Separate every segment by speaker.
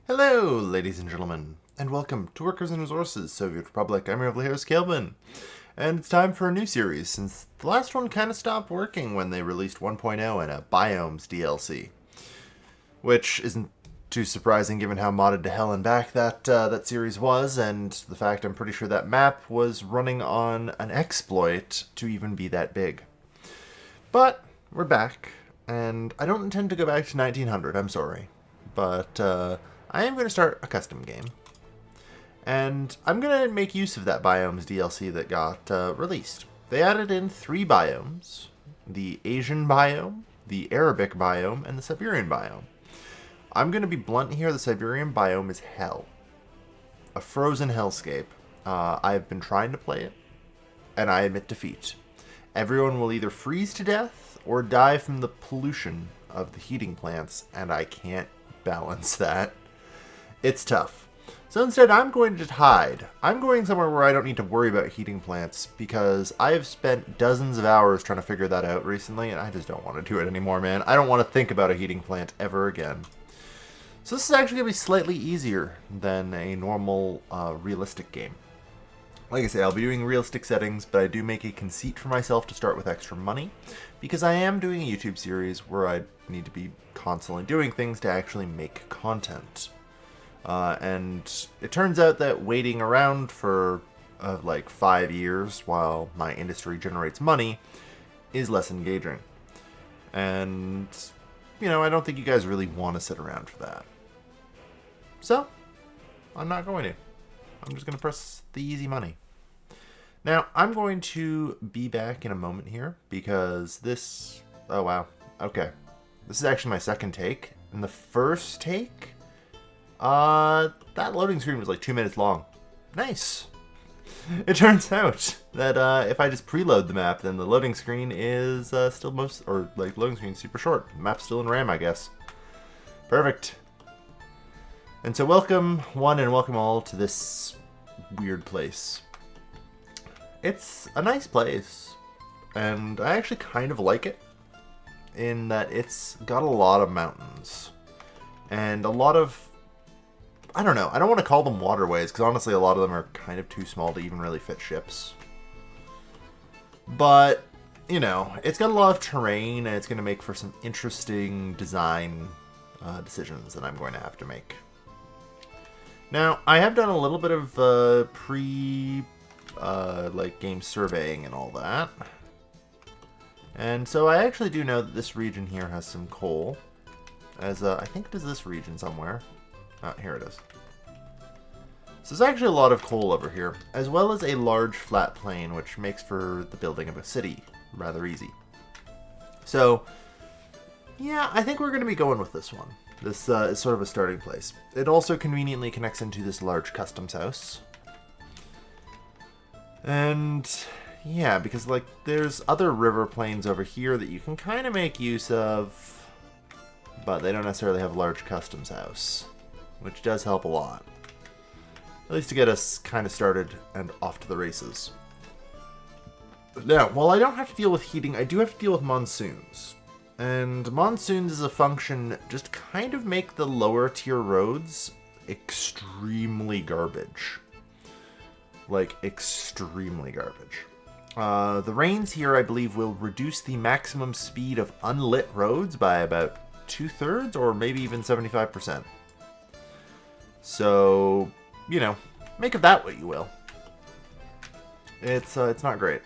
Speaker 1: Hello, ladies and gentlemen, and welcome to Workers and Resources, Soviet Republic. I'm your lovely host, Calvin, and it's time for a new series, since the last one kind of stopped working when they released 1.0 and a Biomes DLC, which isn't too surprising given how modded to hell and back that series was, and the fact I'm pretty sure that map was running on an exploit to even be that big. But we're back, and I don't intend to go back to 1900, I'm sorry, but I am going to start a custom game. And I'm going to make use of that Biomes DLC that got released. They added in 3 biomes: the Asian biome, the Arabic biome, and the Siberian biome. I'm going to be blunt here, the Siberian biome is hell. A frozen hellscape. I've been trying to play it, and I admit defeat. Everyone will either freeze to death or die from the pollution of the heating plants, and I can't balance that. It's tough. So instead, I'm going to just hide. I'm going somewhere where I don't need to worry about heating plants, because I have spent dozens of hours trying to figure that out recently, and I just don't want to do it anymore, man. I don't want to think about a heating plant ever again. So this is actually going to be slightly easier than a normal realistic game. Like I say, I'll be doing realistic settings, but I do make a conceit for myself to start with extra money, because I am doing a YouTube series where I need to be constantly doing things to actually make content. And it turns out that waiting around for like 5 years while my industry generates money is less engaging. And, you know, I don't think you guys really want to sit around for that. So, I'm not going to. I'm just going to press the easy money. Now, I'm going to be back in a moment here because this... Oh, wow. Okay. This is actually my second take. And the first take... that loading screen was like 2 minutes long. Nice. It turns out that if I just preload the map, then the loading screen is still loading screen super short. The map's still in RAM, I guess. Perfect. And so welcome one and welcome all to this weird place. It's a nice place, and I actually kind of like it in that it's got a lot of mountains and a lot of, I don't know, I don't want to call them waterways, because honestly a lot of them are kind of too small to even really fit ships. But, you know, it's got a lot of terrain, and it's going to make for some interesting design decisions that I'm going to have to make. Now, I have done a little bit of game surveying and all that. And so I actually do know that this region here has some coal. As I think it is this region somewhere. Oh, here it is. So there's actually a lot of coal over here, as well as a large flat plain, which makes for the building of a city rather easy. So, yeah, I think we're going to be going with this one. This is sort of a starting place. It also conveniently connects into this large customs house. And, yeah, because, like, there's other river plains over here that you can kind of make use of, but they don't necessarily have a large customs house, which does help a lot. At least to get us kind of started and off to the races. Now, while I don't have to deal with heating, I do have to deal with monsoons. And monsoons as a function just kind of make the lower tier roads extremely garbage. Like, extremely garbage. The rains here, I believe, will reduce the maximum speed of unlit roads by about 2/3 or maybe even 75%. So, you know, make of that what you will. It's not great.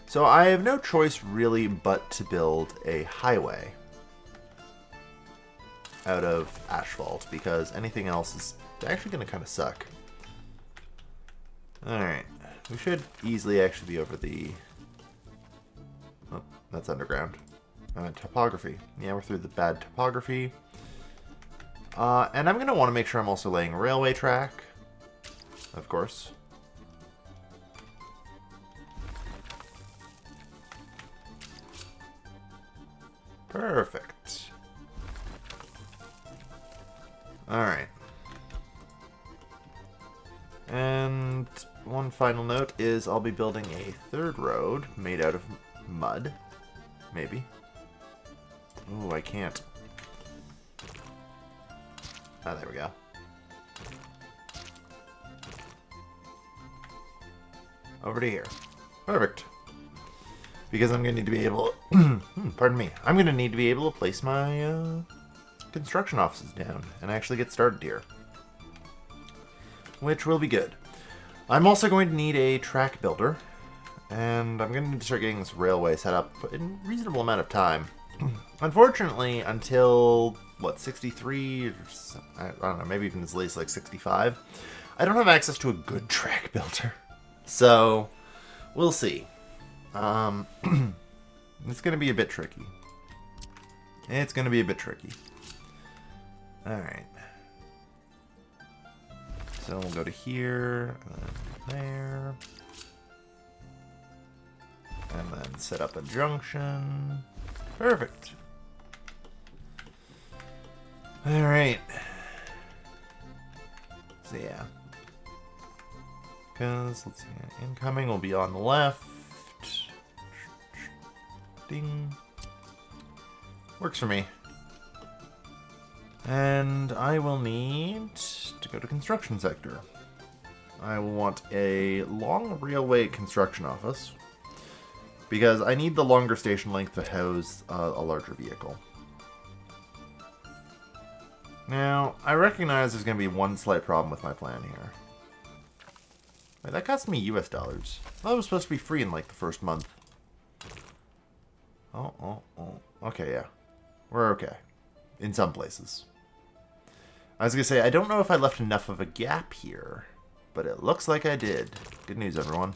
Speaker 1: So I have no choice really but to build a highway out of asphalt, because anything else is actually going to kind of suck. Alright, we should easily actually be over the... Oh, that's underground. Topography. Yeah, we're through the bad topography. And I'm going to want to make sure I'm also laying a railway track, of course. Perfect. Alright. And one final note is I'll be building a third road made out of mud. Maybe. Ooh, I can't. Ah, there we go. Over to here. Perfect. Because I'm going to need to be able... pardon me. I'm going to need to be able to place my construction offices down and actually get started here. Which will be good. I'm also going to need a track builder. And I'm going to need to start getting this railway set up in a reasonable amount of time. Unfortunately, until, what, 63? Or I don't know, maybe even as late as like 65. I don't have access to a good track builder. So, we'll see. It's going to be a bit tricky. It's going to be a bit tricky. Alright. So we'll go to here, and then there. And then set up a junction. Perfect. Alright. So yeah. Because, let's see, incoming will be on the left. Ding. Works for me. And I will need to go to construction sector. I will want a long railway construction office. Because I need the longer station length to house a larger vehicle. Now, I recognize there's going to be one slight problem with my plan here. Wait, that cost me US dollars. I thought it was supposed to be free in like the first month. Oh. Okay, yeah. We're okay. In some places. I was going to say, I don't know if I left enough of a gap here. But it looks like I did. Good news, everyone.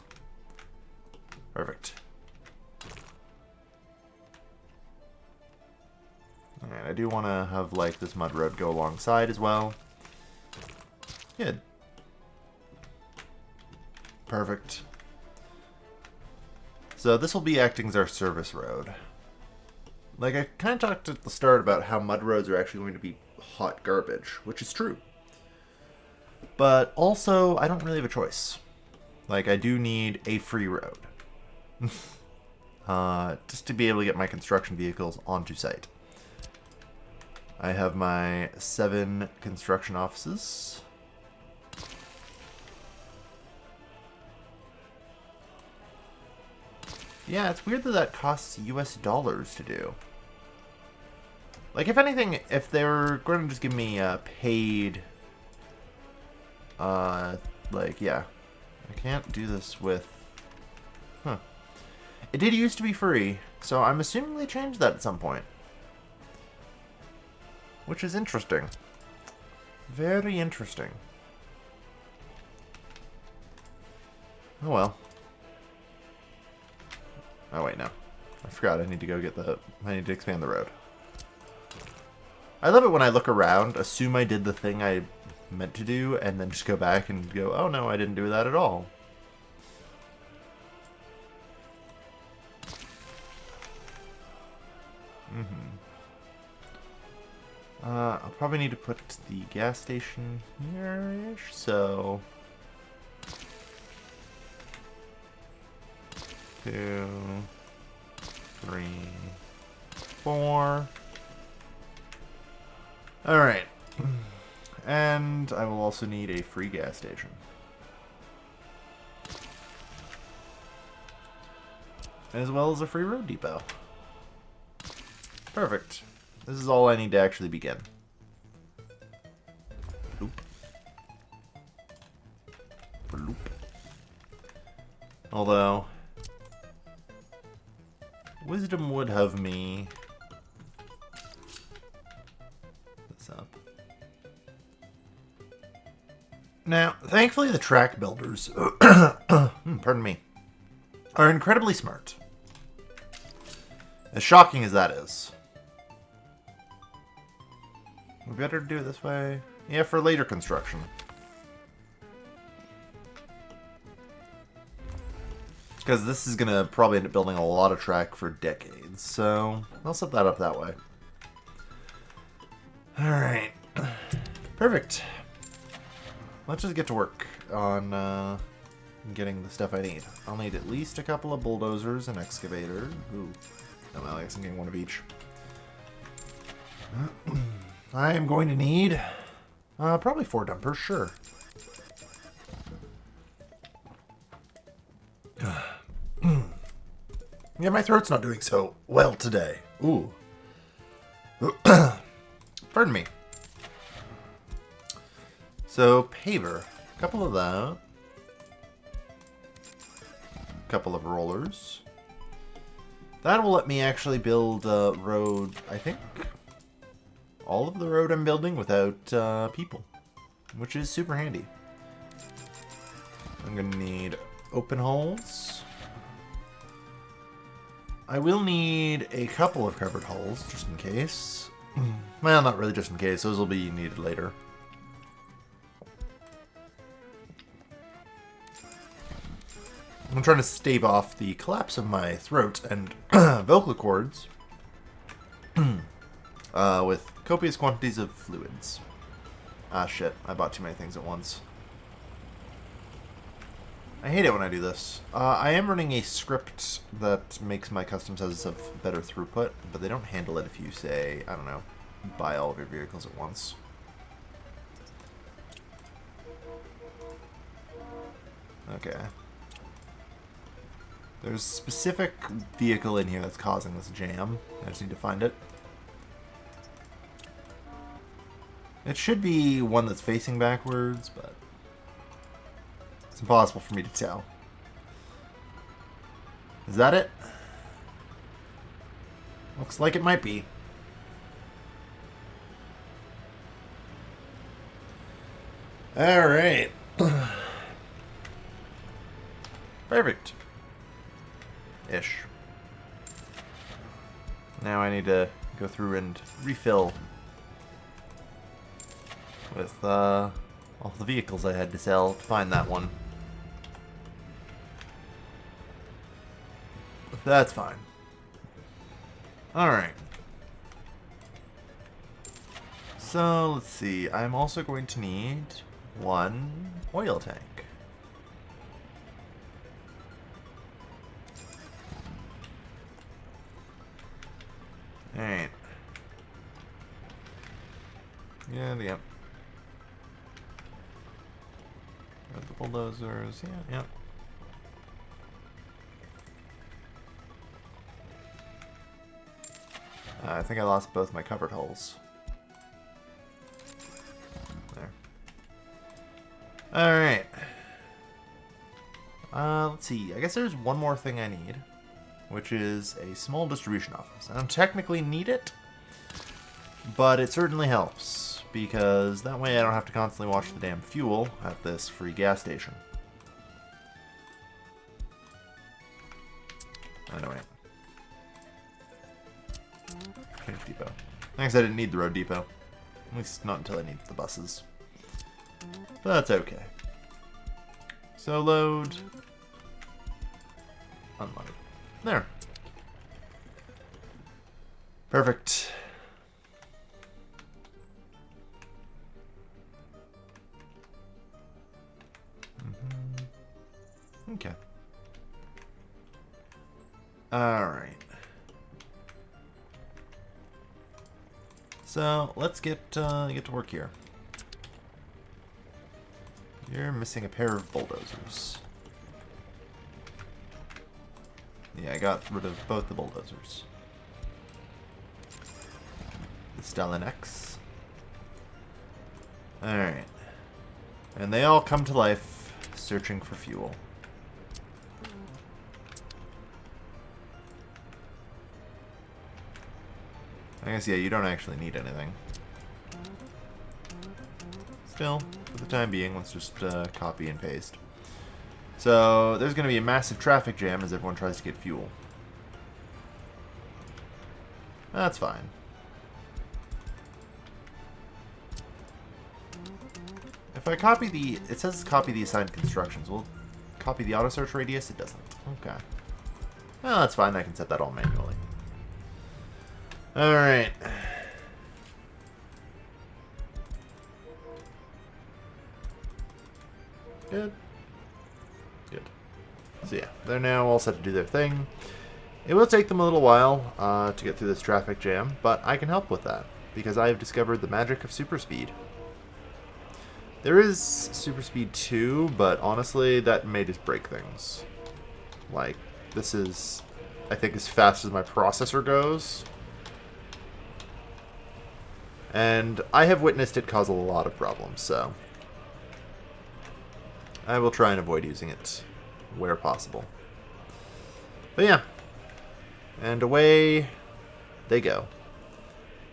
Speaker 1: Perfect. Alright, I do want to have, like, this mud road go alongside as well. Good. Perfect. So this will be acting as our service road. Like, I kind of talked at the start about how mud roads are actually going to be hot garbage, which is true. But also, I don't really have a choice. Like, I do need a free road. Just to be able to get my construction vehicles onto site. I have my 7 construction offices. Yeah, it's weird that that costs US dollars to do. Like, if anything, if they were going to just give me paid... like, yeah. I can't do this with... Huh. It did used to be free, so I'm assuming they changed that at some point. Which is interesting. Very interesting. Oh well. Oh wait, no. I forgot I need to go get the... I need to expand the road. I love it when I look around, assume I did the thing I meant to do, and then just go back and go, oh no, I didn't do that at all. I'll probably need to put the gas station here-ish, so... 2, 3, 4. Alright. And I will also need a free gas station. As well as a free road depot. Perfect. This is all I need to actually begin. Bloop. Bloop. Although... Wisdom would have me... this up. Now, thankfully the track builders... pardon me. Are incredibly smart. As shocking as that is. We better do it this way. Yeah, for later construction. Because this is going to probably end up building a lot of track for decades. So, I'll set that up that way. Alright. Perfect. Let's just get to work on getting the stuff I need. I'll need at least a couple of bulldozers and excavators. Ooh. No, I guess I'm getting one of each. I am going to need Probably 4 dumpers, sure. Yeah, my throat's not doing so well today. Ooh. Pardon me. So, paver. A couple of that. A couple of rollers. That will let me actually build a road, I think. All of the road I'm building without people. Which is super handy. I'm going to need open holes. I will need a couple of covered holes, just in case. Well, not really just in case. Those will be needed later. I'm trying to stave off the collapse of my throat and vocal cords with copious quantities of fluids. Ah, shit. I bought too many things at once. I hate it when I do this. I am running a script that makes my custom sets of better throughput, but they don't handle it if you say, I don't know, buy all of your vehicles at once. Okay. There's a specific vehicle in here that's causing this jam. I just need to find it. It should be one that's facing backwards, but it's impossible for me to tell. Is that it? Looks like it might be. Alright. Perfect. Ish. Now I need to go through and refill with all the vehicles I had to sell to find that one. That's fine. Alright. So, let's see. I'm also going to need one oil tank. Alright. Yeah. Got the bulldozers. Yeah. I think I lost both my covered holes. There. Alright. Let's see. I guess there's one more thing I need, which is a small distribution office. I don't technically need it, but it certainly helps, because that way I don't have to constantly watch the damn fuel at this free gas station. Anyway. Change depot. I guess I didn't need the road depot. At least not until I need the buses. But that's okay. So load. Unload. There. Perfect. Okay. Alright. So, let's get to work here. You're missing a pair of bulldozers. Yeah, I got rid of both the bulldozers. The Stalin X. Alright. And they all come to life searching for fuel. I guess, yeah, you don't actually need anything. Still, for the time being, let's just copy and paste. So, there's going to be a massive traffic jam as everyone tries to get fuel. That's fine. If I copy the... It says copy the assigned constructions. Will it copy the auto search radius? It doesn't. Okay. Well, that's fine. I can set that all manually. Alright. Good. Good. So yeah, they're now all set to do their thing. It will take them a little while to get through this traffic jam, but I can help with that, because I have discovered the magic of super speed. There is super speed 2, but honestly, that may just break things. Like, this is, I think, as fast as my processor goes. And I have witnessed it cause a lot of problems, so I will try and avoid using it where possible. But yeah, and away they go,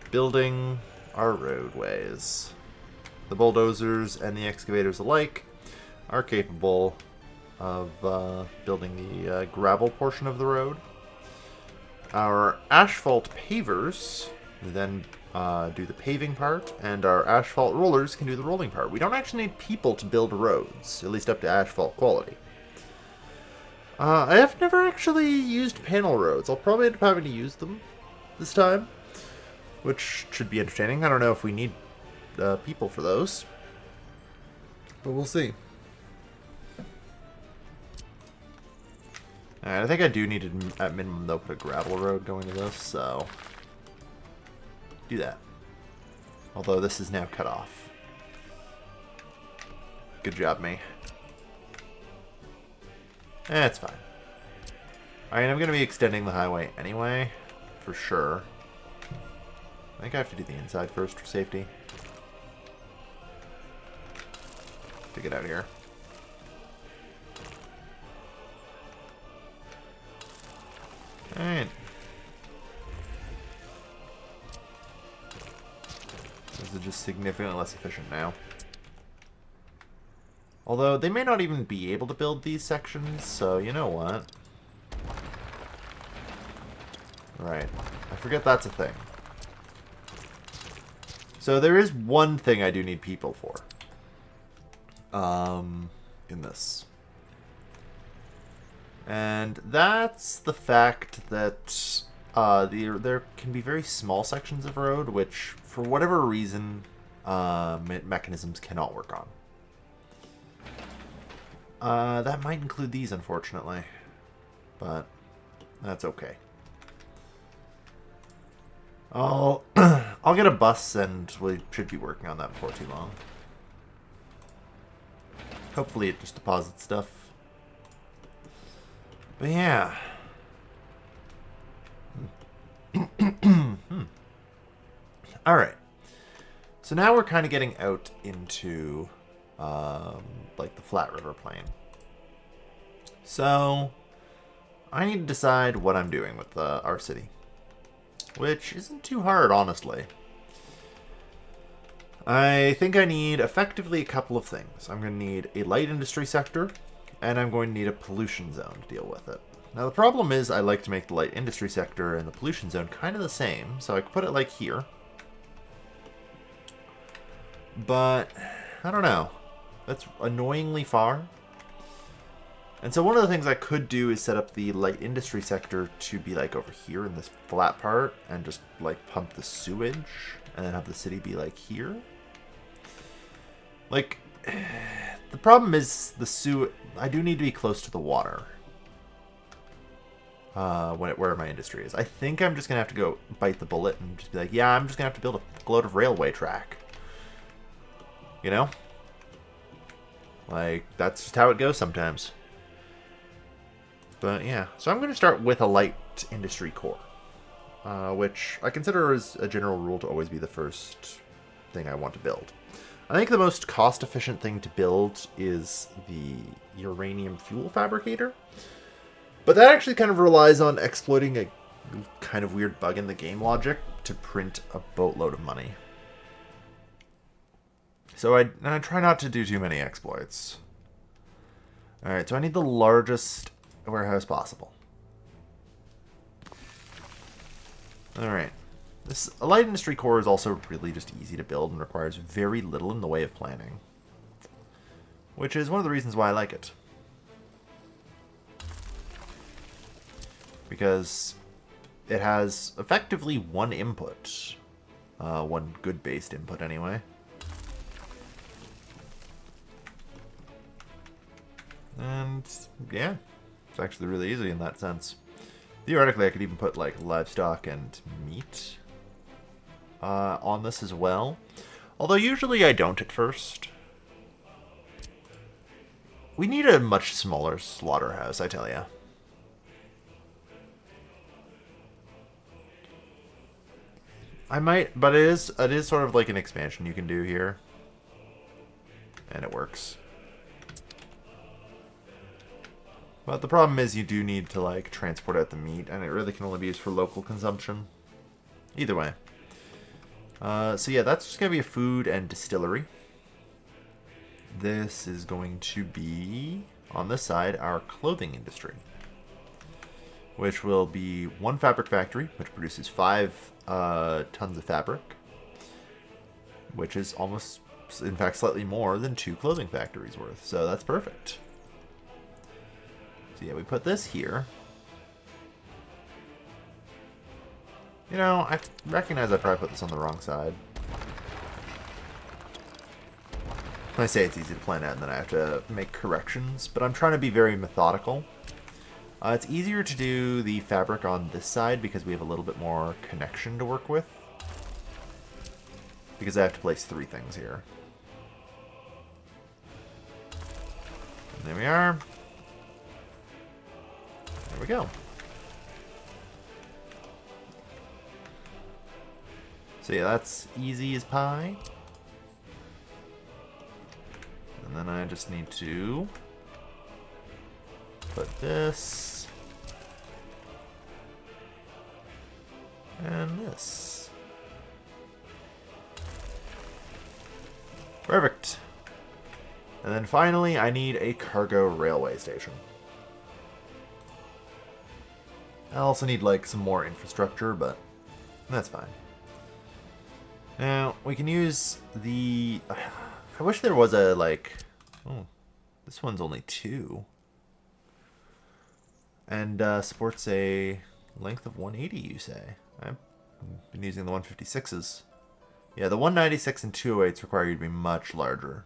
Speaker 1: building our roadways. The bulldozers and the excavators alike are capable of building the gravel portion of the road. Our asphalt pavers then do the paving part, and our asphalt rollers can do the rolling part. We don't actually need people to build roads, at least up to asphalt quality. I have never actually used panel roads. I'll probably end up having to use them this time, which should be entertaining. I don't know if we need people for those, but we'll see. Alright, I think I do need to, at minimum, though, put a gravel road going to this, so do that. Although this is now cut off. Good job, me. It's fine. I mean, I'm going to be extending the highway anyway, for sure. I think I have to do the inside first for safety. To get out of here. Alright. This is just significantly less efficient now. Although, they may not even be able to build these sections, so you know what? Right. I forget that's a thing. So there is one thing I do need people for. In this. And that's the fact that there can be very small sections of road which, for whatever reason, mechanisms cannot work on. That might include these, unfortunately. But that's okay. I'll get a bus, and we should be working on that before too long. Hopefully it just deposits stuff. But yeah. Alright. So now we're kind of getting out into like the flat river plain. So I need to decide what I'm doing with our city. Which isn't too hard, honestly. I think I need effectively a couple of things. I'm going to need a light industry sector, and I'm going to need a pollution zone to deal with it. Now the problem is I like to make the light industry sector and the pollution zone kind of the same, so I could put it like here. But I don't know. That's annoyingly far. And so one of the things I could do is set up the light industry sector to be like over here in this flat part and just like pump the sewage and then have the city be like here. Like, the problem is the I do need to be close to the water where my industry is. I think I'm just going to have to go bite the bullet and just be like, yeah, I'm just going to have to build a load of railway track. You know? Like, that's just how it goes sometimes. But yeah, so I'm going to start with a light industry core, which I consider as a general rule to always be the first thing I want to build. I think the most cost-efficient thing to build is the uranium fuel fabricator, but that actually kind of relies on exploiting a kind of weird bug in the game logic to print a boatload of money. So I try not to do too many exploits. Alright, so I need the largest warehouse possible. Alright. A light industry core is also really just easy to build and requires very little in the way of planning. Which is one of the reasons why I like it. Because it has effectively one input. One good based input anyway. And yeah, it's actually really easy in that sense. Theoretically, I could even put like livestock and meat on this as well. Although usually I don't at first. We need a much smaller slaughterhouse, I tell ya. I might, but it is sort of like an expansion you can do here. And it works. But the problem is you do need to, like, transport out the meat, and it really can only be used for local consumption. Either way. So yeah, that's just going to be a food and distillery. This is going to be, on this side, our clothing industry. Which will be one fabric factory, which produces 5 tons of fabric. Which is almost, in fact, slightly more than 2 clothing factories worth. So that's perfect. So yeah, we put this here. You know, I recognize I probably put this on the wrong side. When I say it's easy to plan out and then I have to make corrections, but I'm trying to be very methodical. It's easier to do the fabric on this side because we have a little bit more connection to work with. Because I have to place 3 things here. And there we are. There we go. So yeah, that's easy as pie. And then I just need to put this and this. Perfect. And then finally, I need a cargo railway station. I also need, like, some more infrastructure, but that's fine. Now, we can use the... I wish there was a, like... Oh, this one's only 2. And supports a length of 180, you say. I've been using the 156s. Yeah, the 196 and 208s require you to be much larger.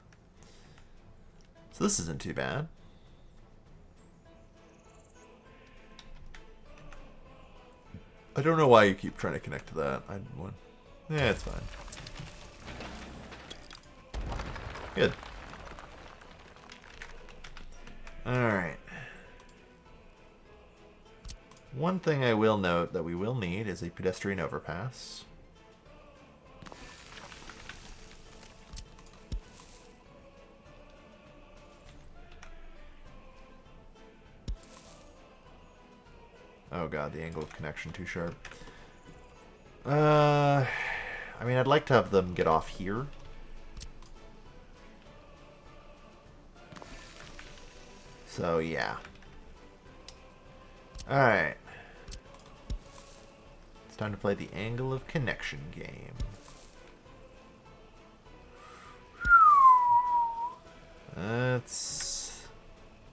Speaker 1: So this isn't too bad. I don't know why you keep trying to connect to that. Yeah, it's fine. Good. Alright. One thing I will note that we will need is a pedestrian overpass. Oh god, the angle of connection too sharp. I mean, I'd like to have them get off here. So, yeah. Alright. It's time to play the angle of connection game. That's...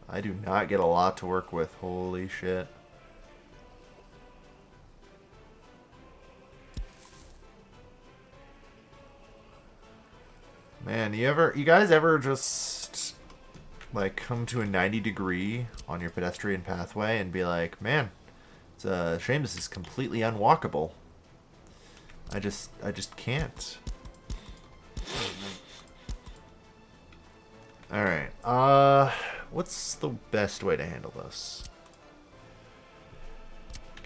Speaker 1: I do not get a lot to work with. Holy shit. Man, you guys ever just, like, come to a 90-degree on your pedestrian pathway and be like, man, it's a shame this is completely unwalkable. I just can't. Alright, what's the best way to handle this?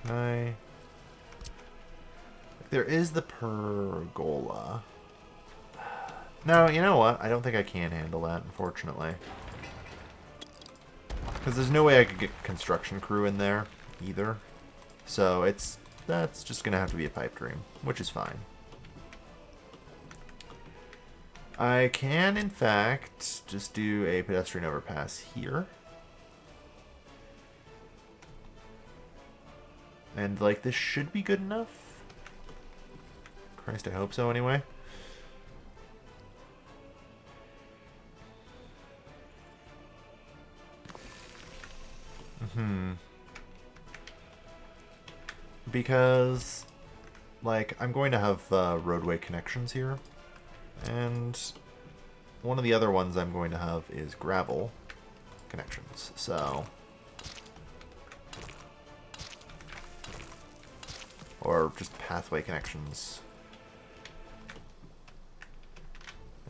Speaker 1: Can I... There is the pergola. No, you know what? I don't think I can handle that, unfortunately. Because there's no way I could get construction crew in there, either. So that's just going to have to be a pipe dream, which is fine. I can, in fact, just do a pedestrian overpass here. And, like, this should be good enough. Christ, I hope so, anyway. Because, like, I'm going to have roadway connections here. And one of the other ones I'm going to have is gravel connections. So... Or just pathway connections.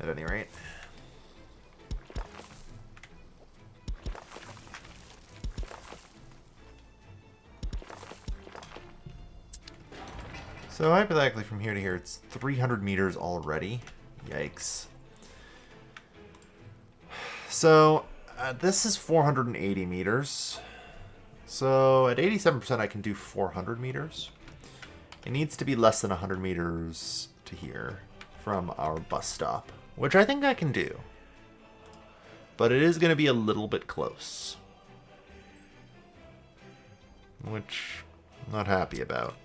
Speaker 1: At any rate. So hypothetically from here to here, it's 300 meters already. Yikes. So this is 480 meters. So at 87% I can do 400 meters. It needs to be less than 100 meters to here from our bus stop, which I think I can do. But it is going to be a little bit close, which I'm not happy about.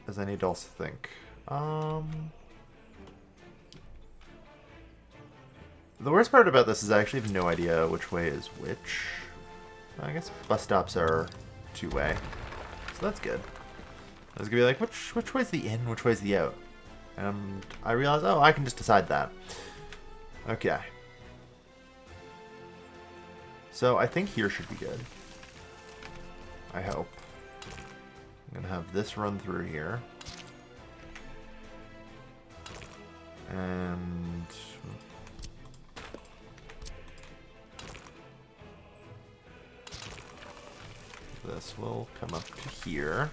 Speaker 1: As I need to also think. The worst part about this is I actually have no idea which way is which. I guess bus stops are two-way, so that's good. I was gonna be like, which way's the in, which way's the out? And I realized, oh, I can just decide that. Okay. So I think here should be good. I hope. I'm gonna have this run through here. And this will come up to here.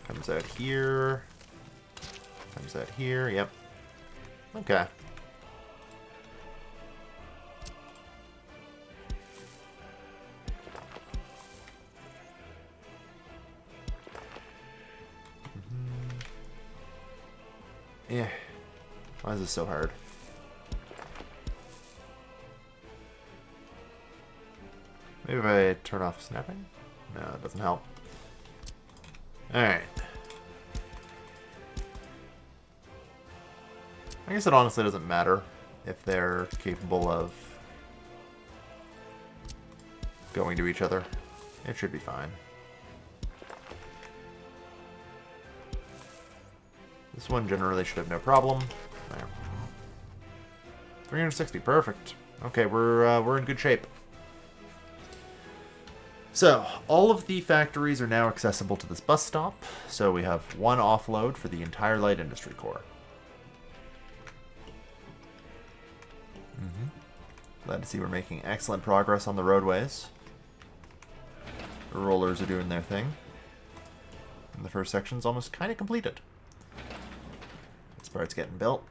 Speaker 1: Comes out here. Comes out here. Yep. Okay. Yeah. Why is this so hard? Maybe if I turn off snapping? No, it doesn't help. Alright. I guess it honestly doesn't matter if they're capable of going to each other. It should be fine. This one generally should have no problem. There. 360, perfect. Okay, we're in good shape. So, all of the factories are now accessible to this bus stop, so we have one offload for the entire light industry core. Glad to see we're making excellent progress on the roadways. The rollers are doing their thing. And the first section's almost kind of completed. This part's getting built.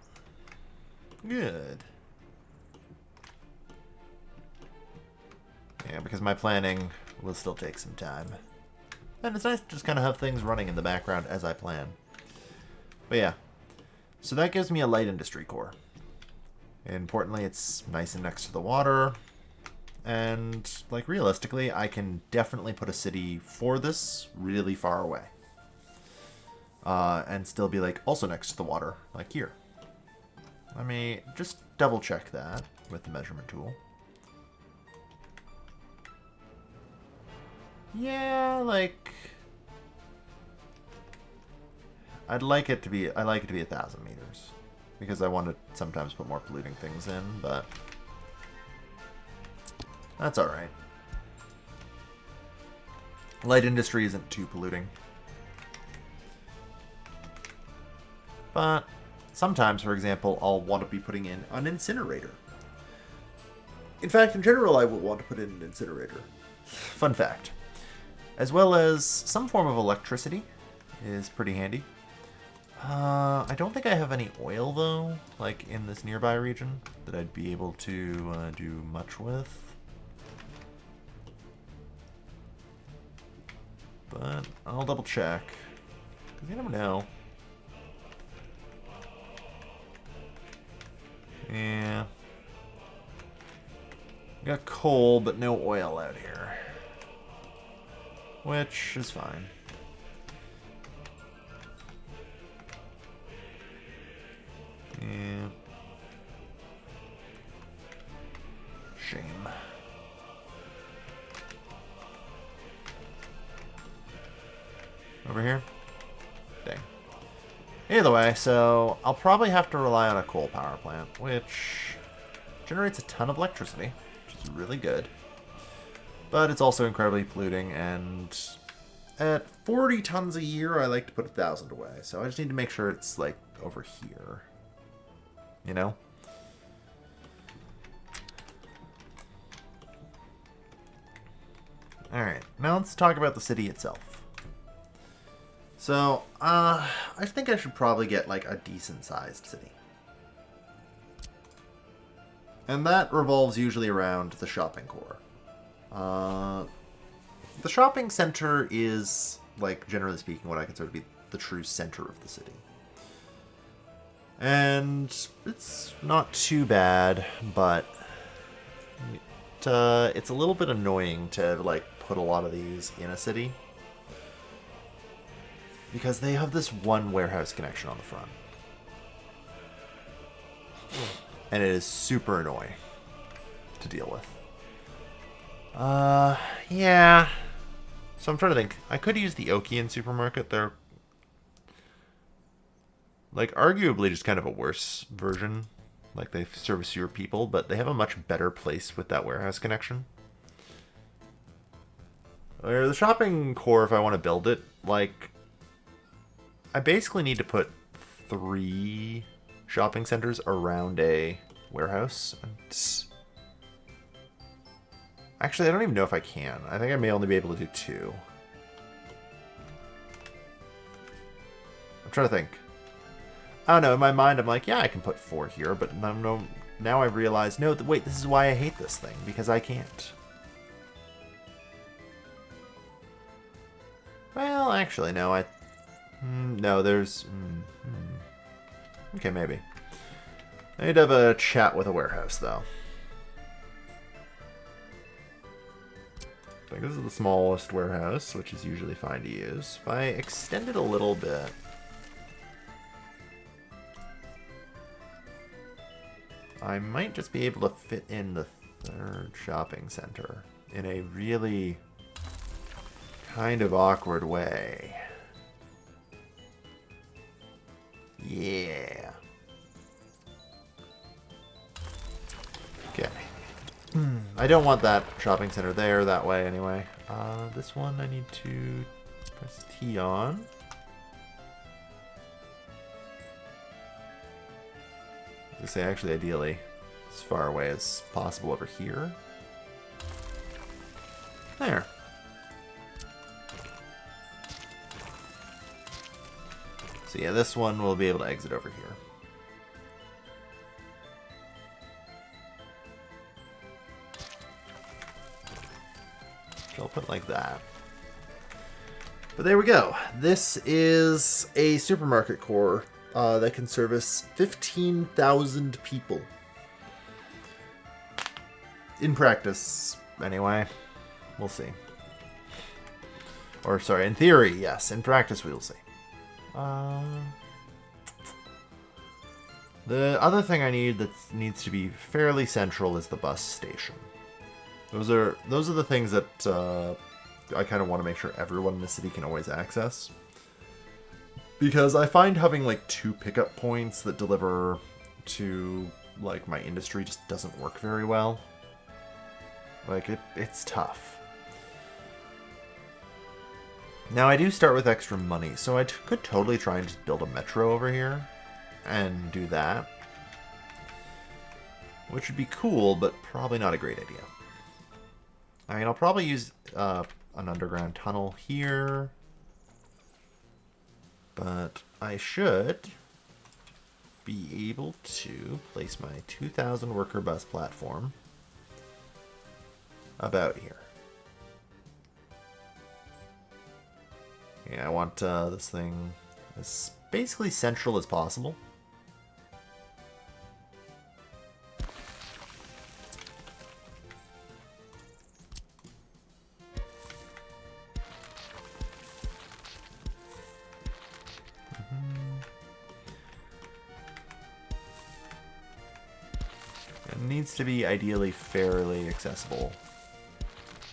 Speaker 1: Good. Yeah, because my planning will still take some time. And it's nice to just kind of have things running in the background as I plan. But yeah. So that gives me a light industry core. Importantly, it's nice and next to the water. And, like, realistically, I can definitely put a city for this really far away. And still be, like, also next to the water, like here. Let me just double check that with the measurement tool. Yeah, like, I like it to be 1,000 meters because I want to sometimes put more polluting things in, but that's all right. Light industry isn't too polluting, but sometimes, for example, I'll want to be putting in an incinerator. In fact, in general, I will want to put in an incinerator. Fun fact. As well as some form of electricity is pretty handy. I don't think I have any oil, though, like in this nearby region, that I'd be able to do much with. But I'll double check, because you never know. Yeah. Got coal, but no oil out here. Which is fine. Yeah. Shame. Over here? Dang. Either way, so I'll probably have to rely on a coal power plant, which generates a ton of electricity, which is really good. But it's also incredibly polluting, and at 40 tons a year, I like to put 1,000 away. So I just need to make sure it's, like, over here. You know? Alright, now let's talk about the city itself. So, I think I should probably get, like, a decent-sized city. And that revolves usually around the shopping core. The shopping center is, like, generally speaking, what I consider to be the true center of the city. And it's not too bad, but it's a little bit annoying to, like, put a lot of these in a city. Because they have this one warehouse connection on the front. And it is super annoying to deal with. Yeah. So I'm trying to think. I could use the Okian supermarket. They're, like, arguably just kind of a worse version. Like, they service fewer people, but they have a much better place with that warehouse connection. Or the shopping core, if I want to build it, like, I basically need to put 3 shopping centers around a warehouse. Actually, I don't even know if I can. I think I may only be able to do 2. I'm trying to think. I don't know, in my mind I'm like, yeah, I can put 4 here, but now I realize, no, wait, this is why I hate this thing, because I can't. Well, actually, no, no, there's... Okay, maybe. I need to have a chat with a warehouse, though. I think this is the smallest warehouse, which is usually fine to use. If I extend it a little bit... I might just be able to fit in the 3rd shopping center in a really kind of awkward way. Yeah. Okay. I don't want that shopping center there that way anyway. This one I need to press T on. I say actually ideally as far away as possible over here. There. So yeah, this one will be able to exit over here. Which I'll put like that. But there we go. This is a supermarket core that can service 15,000 people. In practice, anyway. We'll see. Or, sorry, in theory, yes. In practice, we will see. The other thing I need that needs to be fairly central is the bus station. Those are the things that I kind of want to make sure everyone in the city can always access. Because I find having, like, 2 pickup points that deliver to, like, my industry just doesn't work very well. Like, it's tough. Now, I do start with extra money, so I could totally try and just build a metro over here and do that. Which would be cool, but probably not a great idea. I mean, I'll probably use an underground tunnel here. But I should be able to place my 2,000 worker bus platform about here. Yeah, I want this thing as basically central as possible. It needs to be ideally fairly accessible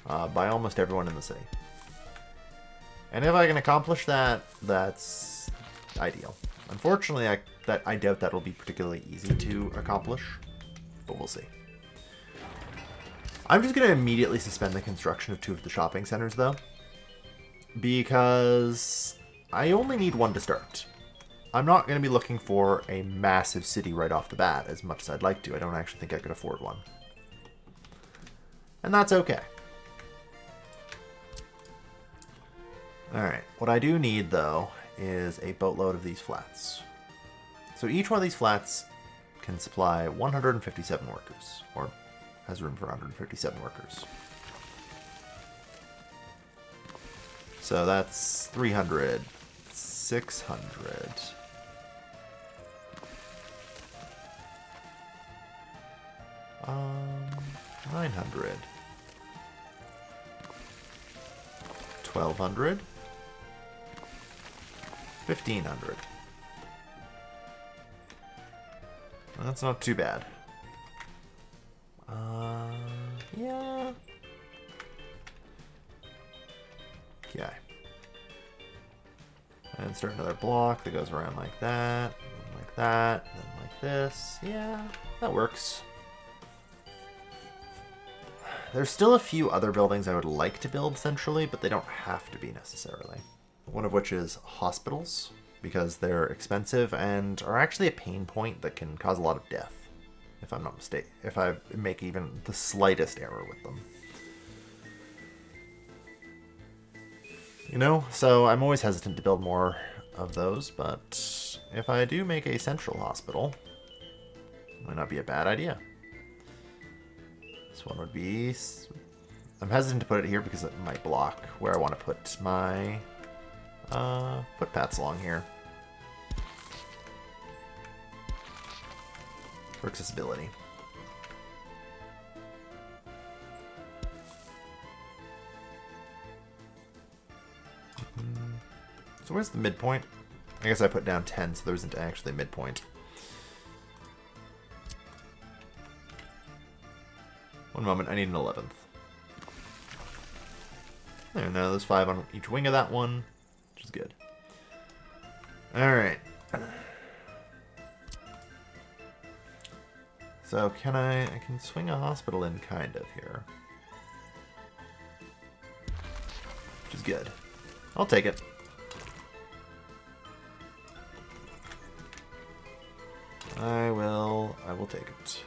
Speaker 1: by almost everyone in the city. And if I can accomplish that, that's ideal. Unfortunately, I doubt that will be particularly easy to accomplish, but we'll see. I'm just going to immediately suspend the construction of 2 of the shopping centers, though, because I only need 1 to start. I'm not going to be looking for a massive city right off the bat, as much as I'd like to. I don't actually think I could afford one. And that's okay. Alright, what I do need, though, is a boatload of these flats. So each one of these flats can supply 157 workers, or has room for 157 workers. So that's 300, 600. 900. 1200. 1500. That's not too bad. Yeah. Okay. And start another block that goes around like that, and then like this. Yeah, that works. There's still a few other buildings I would like to build centrally, but they don't have to be necessarily. One of which is hospitals, because they're expensive and are actually a pain point that can cause a lot of death, if I'm not mistaken, if I make even the slightest error with them. You know, so I'm always hesitant to build more of those, but if I do make a central hospital, it might not be a bad idea. This one would be... I'm hesitant to put it here because it might block where I want to put my footpaths along here. For accessibility. So where's the midpoint? I guess I put down 10, so there isn't actually a midpoint. One moment, I need an 11th. There, now there's 5 on each wing of that one, which is good. Alright. So I can swing a hospital in kind of here. Which is good. I'll take it. I will take it.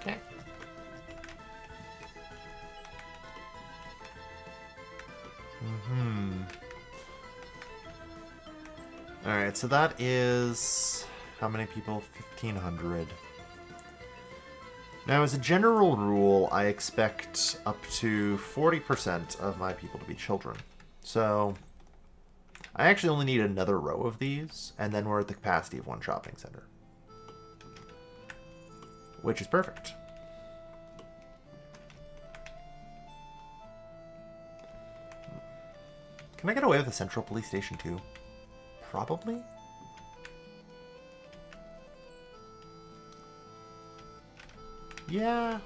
Speaker 1: Okay. Alright, so that is... how many people? 1,500. Now, as a general rule, I expect up to 40% of my people to be children. So, I actually only need another row of these, and then we're at the capacity of one shopping center. Which is perfect. Can I get away with a central police station too? Probably? Yeah,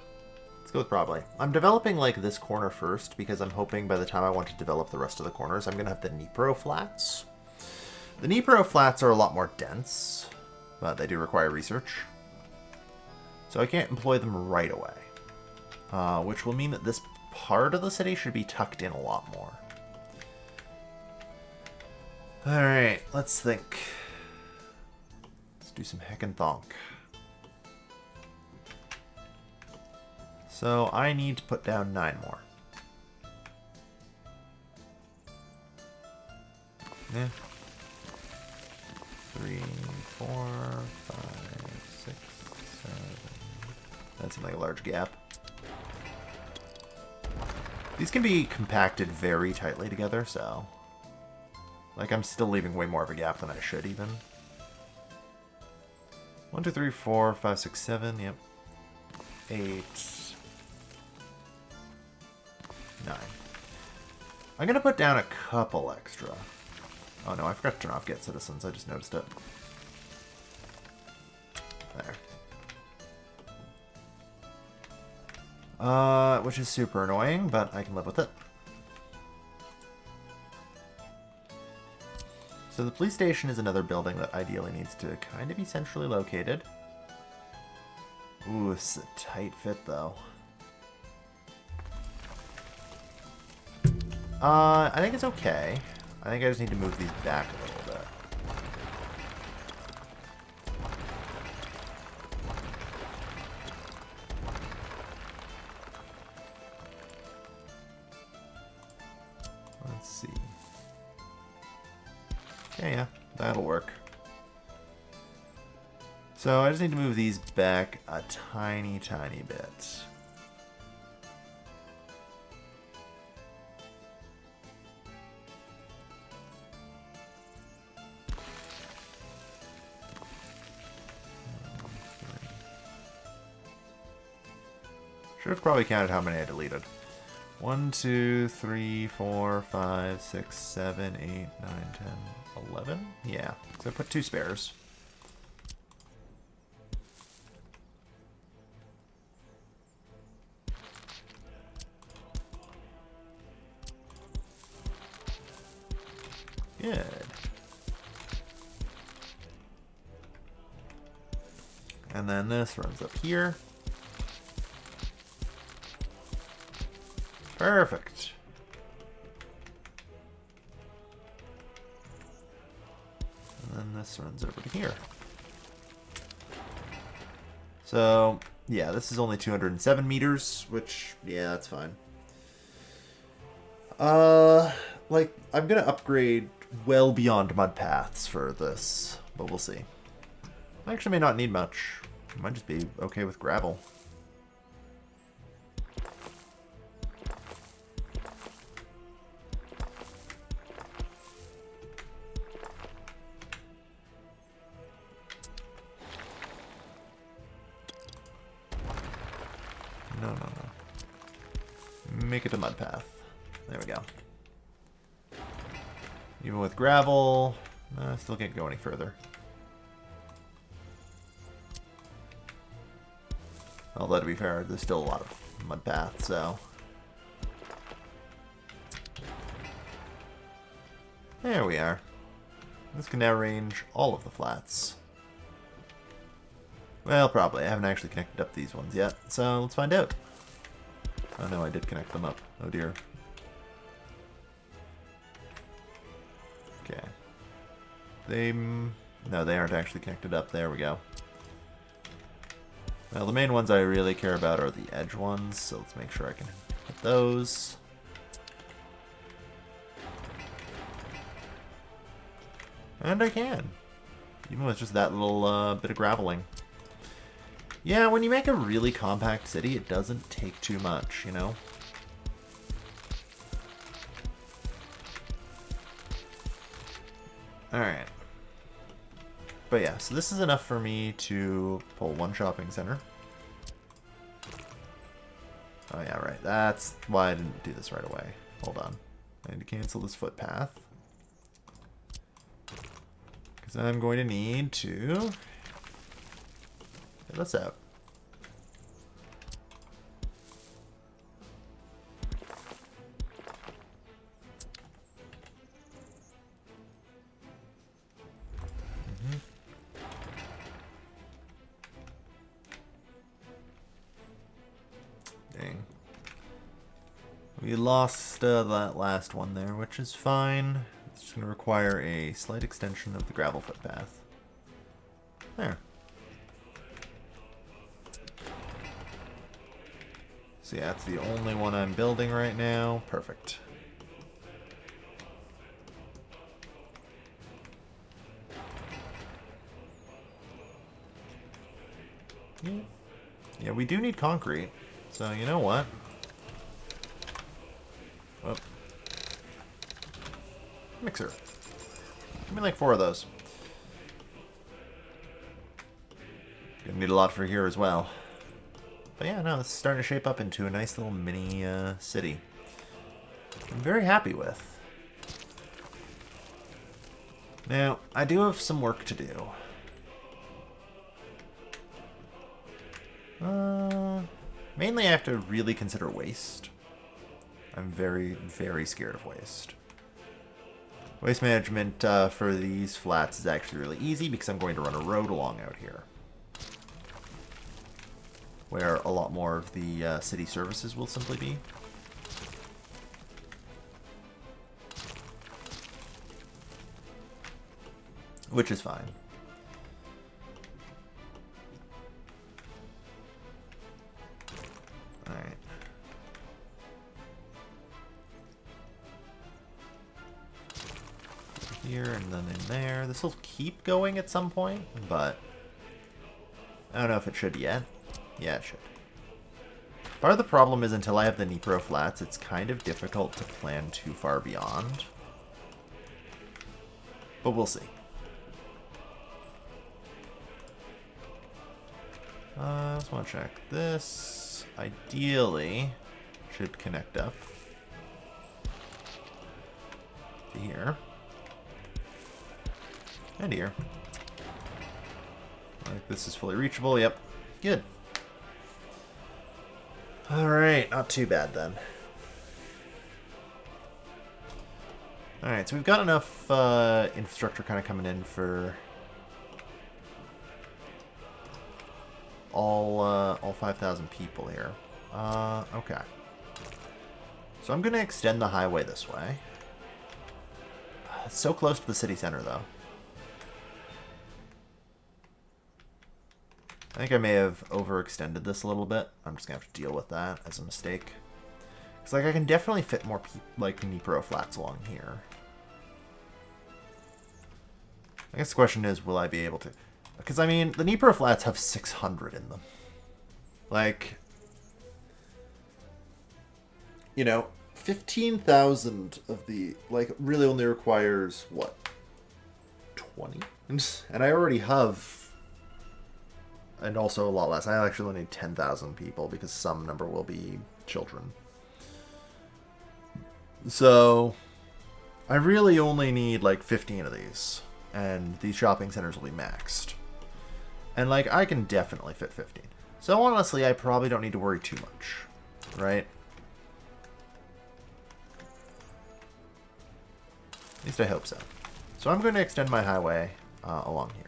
Speaker 1: let's go with probably. I'm developing like this corner first because I'm hoping by the time I want to develop the rest of the corners, I'm going to have the Dnipro flats. The Dnipro flats are a lot more dense, but they do require research. So I can't employ them right away, which will mean that this part of the city should be tucked in a lot more. Alright, let's think. Let's do some heck and thonk. So I need to put down 9 more. Yeah. 3, 4, 5, 6, 7. That seems like a large gap. These can be compacted very tightly together, so... like, I'm still leaving way more of a gap than I should, even. 1, 2, 3, 4, 5, 6, 7, yep. 8... 9. I'm going to put down a couple extra. Oh no, I forgot to turn off Get Citizens. I just noticed it. There. Which is super annoying, but I can live with it. So the police station is another building that ideally needs to kind of be centrally located. Ooh, it's a tight fit, though. I think it's okay. I think I just need to move these back a little bit. see. Okay, yeah, that'll work. So I just need to move these back a tiny, tiny bit. Should have probably counted how many I deleted. 1, 2, 3, 4, 5, 6, 7, 8, 9, 10, 11? Yeah, because I put 2 spares. Good. And then this runs up here. Perfect. And then this runs over to here. So, yeah, this is only 207 meters, which, yeah, that's fine. Like, I'm gonna upgrade well beyond mud paths for this, but we'll see. I actually may not need much. I might just be okay with gravel. No. Make it a mud path. There we go. Even with gravel, I still can't go any further. Although, to be fair, there's still a lot of mud paths, so... There we are. This can now range all of the flats. Well, probably. I haven't actually connected up these ones yet, so let's find out. Oh no, I did connect them up. Oh dear. Okay. No, they aren't actually connected up. There we go. Well, the main ones I really care about are the edge ones, so let's make sure I can hit those. And I can. Even with just that little bit of graveling. Yeah, when you make a really compact city, it doesn't take too much, you know? Alright. But yeah, so this is enough for me to pull one shopping center. Oh yeah, right. That's why I didn't do this right away. Hold on. I need to cancel this footpath. Because I'm going to need to get this out. Dang. We lost that last one there, which is fine. It's just going to require a slight extension of the gravel footpath. There. So yeah, that's the only one I'm building right now. Perfect. Yeah, we do need concrete. So, you know what? Whoop. Mixer. Give me like 4 of those. Gonna need a lot for here as well. But yeah, no, this is starting to shape up into a nice little mini city. I'm very happy with. Now, I do have some work to do. Mainly I have to really consider waste. I'm very, very scared of waste. Waste management for these flats is actually really easy because I'm going to run a road along out here, where a lot more of the city services will simply be. Which is fine. Alright. here and then in there. This will keep going at some point, but I don't know if it should yet. Yeah, it should. Part of the problem is until I have the Dnipro flats, it's kind of difficult to plan too far beyond. But we'll see. I just want to check this. Ideally, should connect up to here. And here. Like this is fully reachable. Yep. Good. Alright, not too bad then. Alright, so we've got enough infrastructure kind of coming in for all 5,000 people here. Okay. So I'm going to extend the highway this way. It's so close to the city center, though. I think I may have overextended this a little bit. I'm just going to have to deal with that as a mistake. Because, like, I can definitely fit more, like, Dnipro flats along here. I guess the question is, will I be able to? Because, I mean, the Dnipro flats have 600 in them. Like, you know, 15,000 of the, like, really only requires, what, 20? And I already have... And also a lot less. I actually only need 10,000 people because some number will be children. So, I really only need like 15 of these. And these shopping centers will be maxed. And like, I can definitely fit 15. So honestly, I probably don't need to worry too much. Right? At least I hope so. So I'm going to extend my highway along here.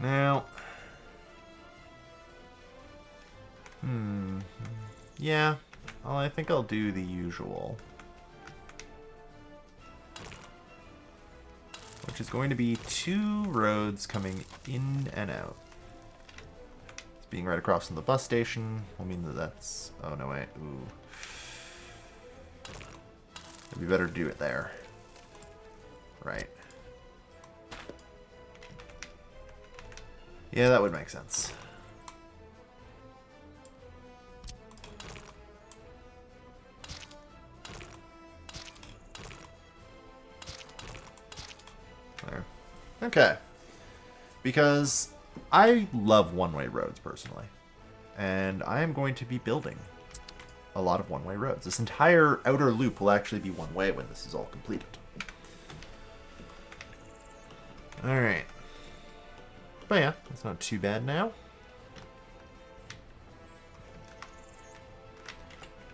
Speaker 1: Now, yeah, well, I think I'll do the usual, which is going to be 2 roads coming in and out. It's being right across from the bus station will mean that that's, oh no wait, ooh. It'd be better to do it there. Right. Yeah, that would make sense. There. Okay. Because I love one-way roads, personally. And I am going to be building a lot of one-way roads. This entire outer loop will actually be one-way when this is all completed. Alright. But yeah, it's not too bad now.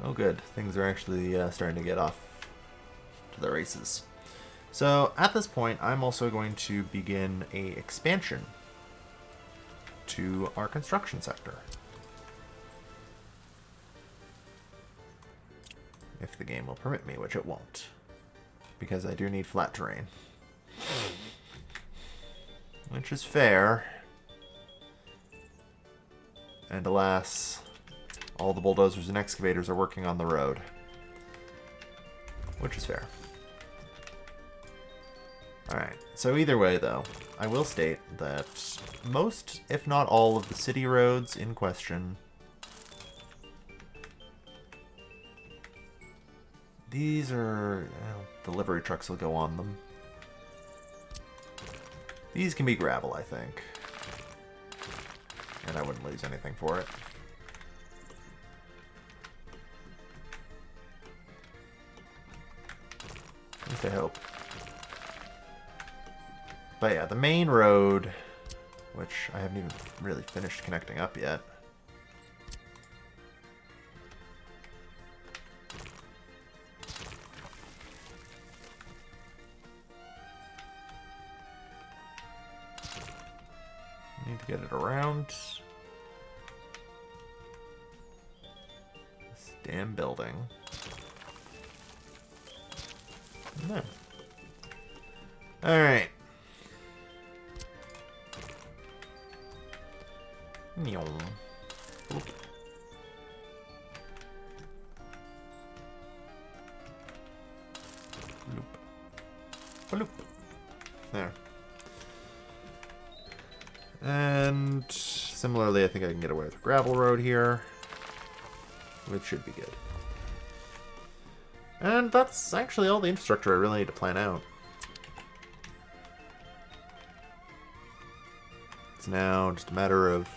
Speaker 1: Oh good, things are actually starting to get off to the races. So at this point, I'm also going to begin a expansion to our construction sector. If the game will permit me, which it won't. Because I do need flat terrain. Which is fair. And alas, all the bulldozers and excavators are working on the road. Which is fair. Alright, so either way though, I will state that most, if not all, of the city roads in question, these are, delivery trucks will go on them. These can be gravel, I think. And I wouldn't lose anything for it. At least I hope. But yeah, the main road, which I haven't even really finished connecting up yet. Need to get it around this damn building. No. Alright. There. And similarly, I think I can get away with a gravel road here, which should be good. And that's actually all the infrastructure I really need to plan out. It's now just a matter of...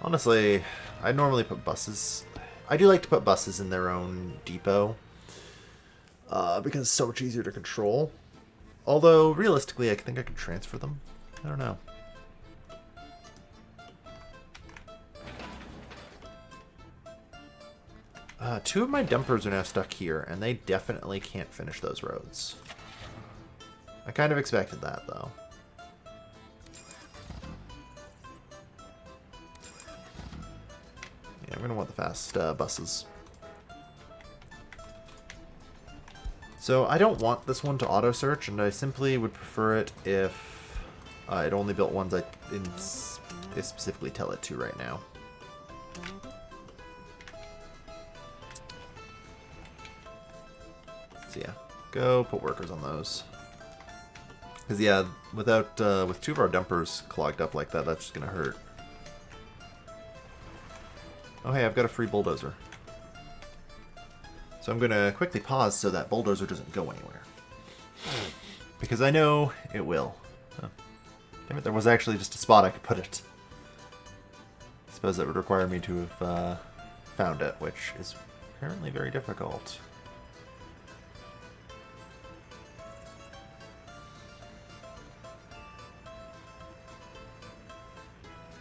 Speaker 1: Honestly, I normally put buses... I do like to put buses in their own depot, because it's so much easier to control. Although, realistically, I think I could transfer them. I don't know. Two of my dumpers are now stuck here, and they definitely can't finish those roads. I kind of expected that, though. Yeah, I'm going to want the fast buses. So I don't want this one to auto-search, and I simply would prefer it if it only built ones I specifically tell it to right now. So yeah, go put workers on those. Because yeah, with two of our dumpers clogged up like that, that's just going to hurt. Oh hey, I've got a free bulldozer. So I'm going to quickly pause so that bulldozer doesn't go anywhere. Because I know it will. Oh. Damn it, there was actually just a spot I could put it. I suppose that would require me to have found it, which is apparently very difficult.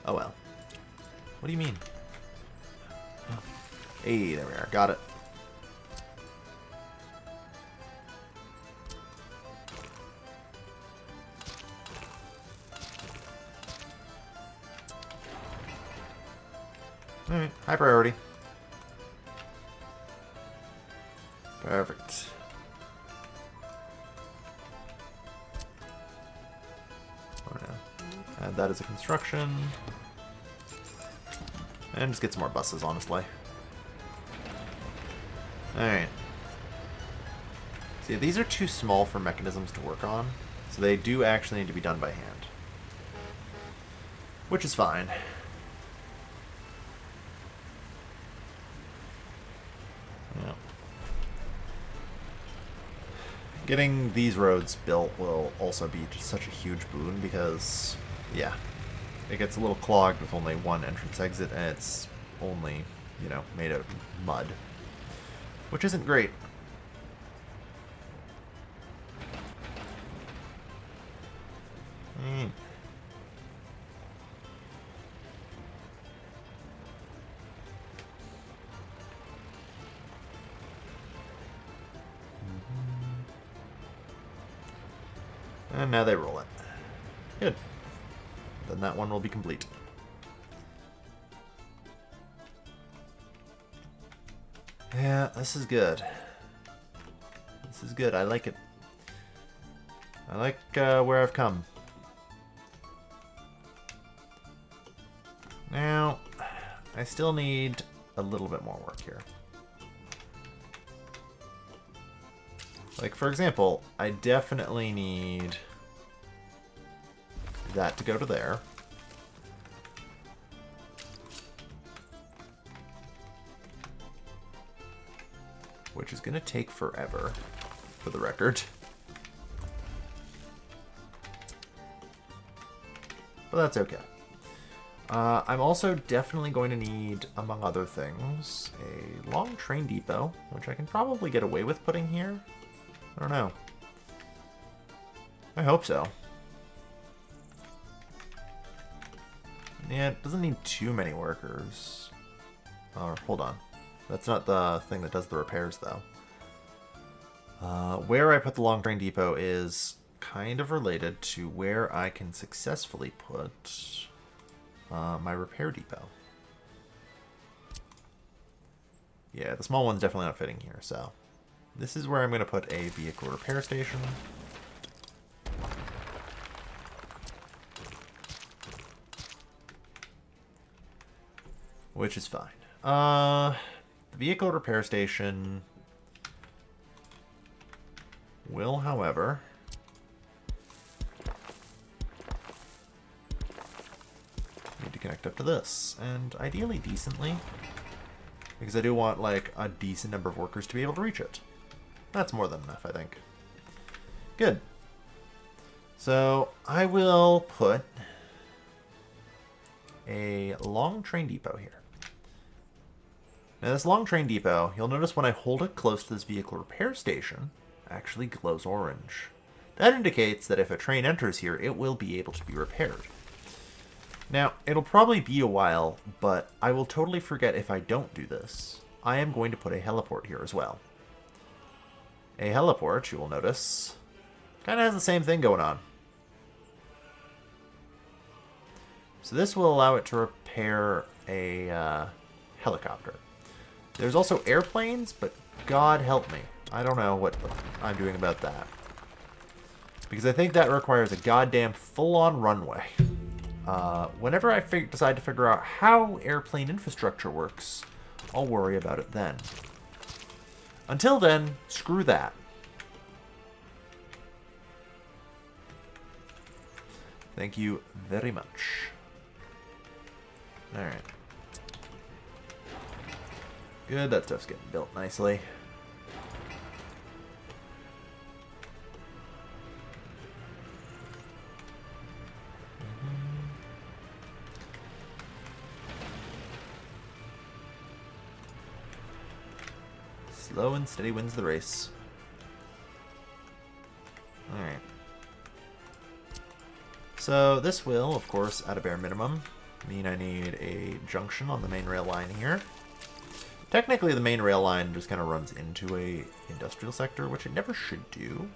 Speaker 1: Oh well. What do you mean? Hey, there we are. Got it. Alright, high priority. Perfect. Add that as a construction. And just get some more buses, honestly. Alright. See, these are too small for mechanisms to work on, so they do actually need to be done by hand. Which is fine. Yeah. Getting these roads built will also be just such a huge boon because, yeah, it gets a little clogged with only one entrance exit, and it's only, you know, made of mud, which isn't great. And now they roll it. Good. Then that one will be complete. Yeah, this is good. This is good. I like it. I like where I've come. Now, I still need a little bit more work here. Like, for example, I definitely need that to go to there. Which is going to take forever, for the record. But that's okay. I'm also definitely going to need, among other things, a long train depot, which I can probably get away with putting here. I don't know. I hope so. Yeah, it doesn't need too many workers. Oh, hold on. That's not the thing that does the repairs, though. Where I put the long train depot is kind of related to where I can successfully put my repair depot. Yeah, the small one's definitely not fitting here, so this is where I'm going to put a vehicle repair station. which is fine. The vehicle repair station will, however, need to connect up to this, and ideally decently, because I do want, like, a decent number of workers to be able to reach it. That's more than enough, I think. Good. So, I will put a long train depot here. Now, this long train depot, you'll notice when I hold it close to this vehicle repair station, actually glows orange. That indicates that if a train enters here, it will be able to be repaired. Now, it'll probably be a while, but I will totally forget if I don't do this. I am going to put a heliport here as well. A heliport, you will notice, kind of has the same thing going on. So this will allow it to repair a helicopter. There's also airplanes, but God help me. I don't know what I'm doing about that. Because I think that requires a goddamn full-on runway. Whenever I decide to figure out how airplane infrastructure works, I'll worry about it then. Until then, screw that. Thank you very much. Alright. Good, that stuff's getting built nicely. Slow and steady wins the race. Alright. So this will, of course, at a bare minimum, mean I need a junction on the main rail line here. Technically, the main rail line just kind of runs into a industrial sector, which it never should do.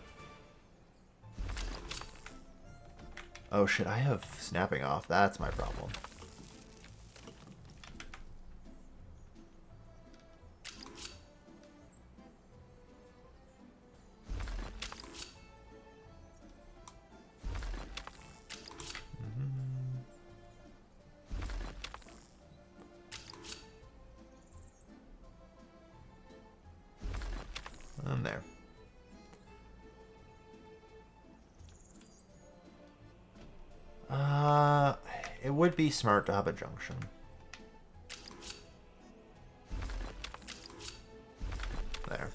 Speaker 1: Oh shit, I have snapping off. That's my problem. And there. It would be smart to have a junction. There.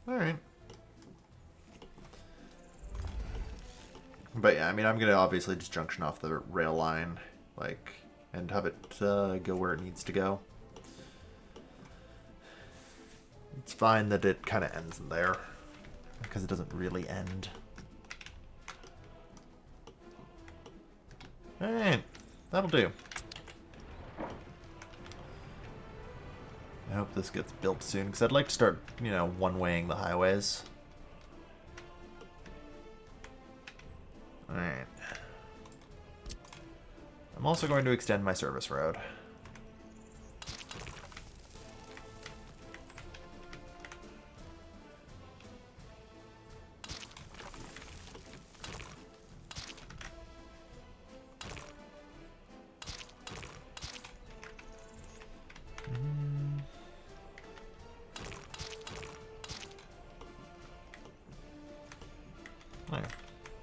Speaker 1: Alright. But yeah, I mean, I'm gonna obviously just junction off the rail line, like, and have it go where it needs to go. It's fine that it kind of ends there, because it doesn't really end. Alright, that'll do. I hope this gets built soon, because I'd like to start, you know, one-waying the highways. Alright. I'm also going to extend my service road.